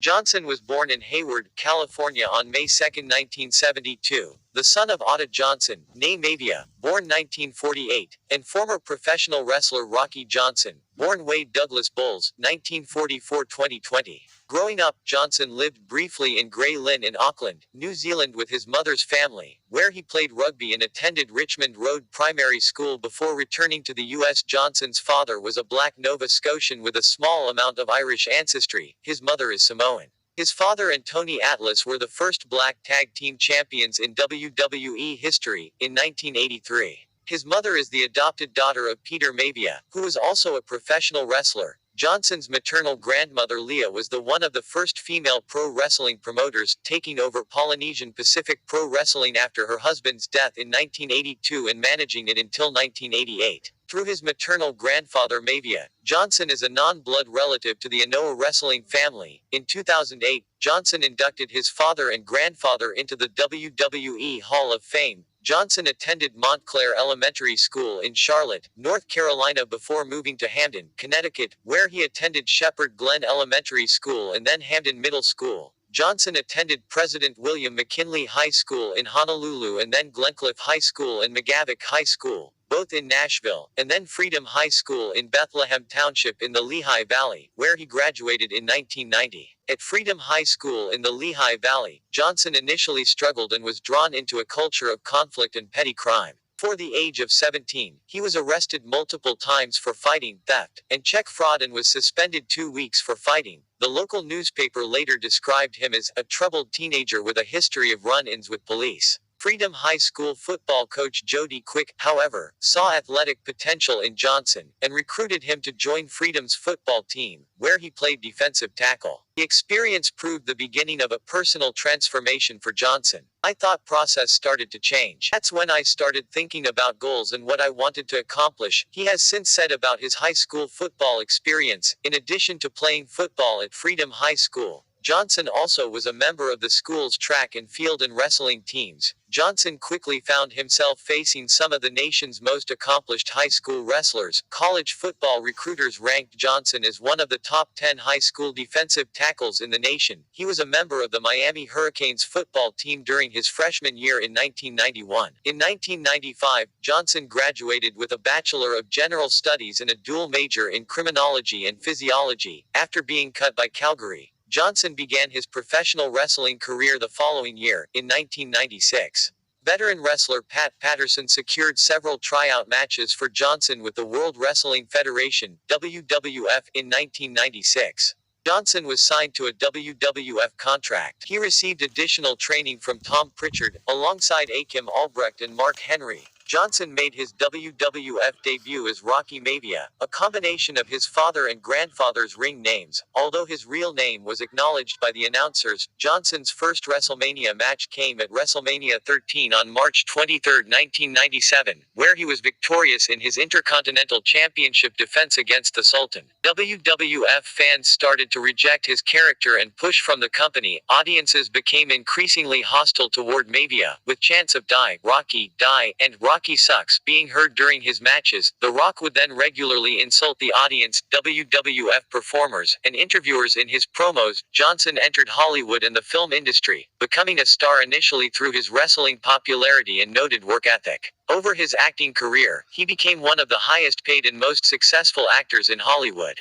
Johnson was born in Hayward, California on May 2, 1972, the son of Johnson, née Maivia, born 1948, and former professional wrestler Rocky Johnson, born Wayde Douglas Bowles, 1944-2020. Growing up, Johnson lived briefly in Grey Lynn in Auckland, New Zealand with his mother's family, where he played rugby and attended Richmond Road Primary School before returning to the U.S. Johnson's father was a Black Nova Scotian with a small amount of Irish ancestry. His mother is Samoan. His father and Tony Atlas were the first black tag team champions in WWE history, in 1983. His mother is the adopted daughter of Peter Maivia, who was also a professional wrestler. Johnson's maternal grandmother Leah was one of the first female pro wrestling promoters, taking over Polynesian Pacific Pro Wrestling after her husband's death in 1982 and managing it until 1988. Through his maternal grandfather Maivia, Johnson is a non-blood relative to the Anoa'i wrestling family. In 2008, Johnson inducted his father and grandfather into the WWE Hall of Fame. Johnson attended Montclaire Elementary School in Charlotte, North Carolina before moving to Hamden, Connecticut, where he attended Shepherd Glen Elementary School and then Hamden Middle School. Johnson attended President William McKinley High School in Honolulu and then Glencliff High School and McGavock High School, both in Nashville, and then Freedom High School in Bethlehem Township in the Lehigh Valley, where he graduated in 1990. At Freedom High School in the Lehigh Valley, Johnson initially struggled and was drawn into a culture of conflict and petty crime. Before the age of 17, he was arrested multiple times for fighting, theft, and check fraud and was suspended 2 weeks for fighting. The local newspaper later described him as a troubled teenager with a history of run-ins with police. Freedom High School football coach Jody Cwik, however, saw athletic potential in Johnson, and recruited him to join Freedom's football team, where he played defensive tackle. The experience proved the beginning of a personal transformation for Johnson. My thought process started to change. That's when I started thinking about goals and what I wanted to accomplish, he has since said about his high school football experience. In addition to playing football at Freedom High School, Johnson also was a member of the school's track and field and wrestling teams. Johnson quickly found himself facing some of the nation's most accomplished high school wrestlers. College football recruiters ranked Johnson as one of the top 10 high school defensive tackles in the nation. He was a member of the Miami Hurricanes football team during his freshman year in 1991. In 1995, Johnson graduated with a Bachelor of General Studies and a dual major in criminology and physiology. After being cut by Calgary, Johnson began his professional wrestling career the following year, in 1996. Veteran wrestler Pat Patterson secured several tryout matches for Johnson with the World Wrestling Federation, WWF, in 1996. Johnson was signed to a WWF contract. He received additional training from Tom Prichard, alongside Akim Albrecht and Mark Henry. Johnson made his WWF debut as Rocky Maivia, a combination of his father and grandfather's ring names. Although his real name was acknowledged by the announcers, Johnson's first WrestleMania match came at WrestleMania 13 on March 23, 1997, where he was victorious in his Intercontinental Championship defense against the Sultan. WWF fans started to reject his character and push from the company. Audiences became increasingly hostile toward Maivia, with chants of "Die, Rocky, die," and "Rocky sucks" being heard during his matches. The Rock would then regularly insult the audience, WWF performers, and interviewers in his promos. Johnson entered Hollywood and the film industry, becoming a star initially through his wrestling popularity and noted work ethic. Over his acting career, he became one of the highest paid and most successful actors in Hollywood.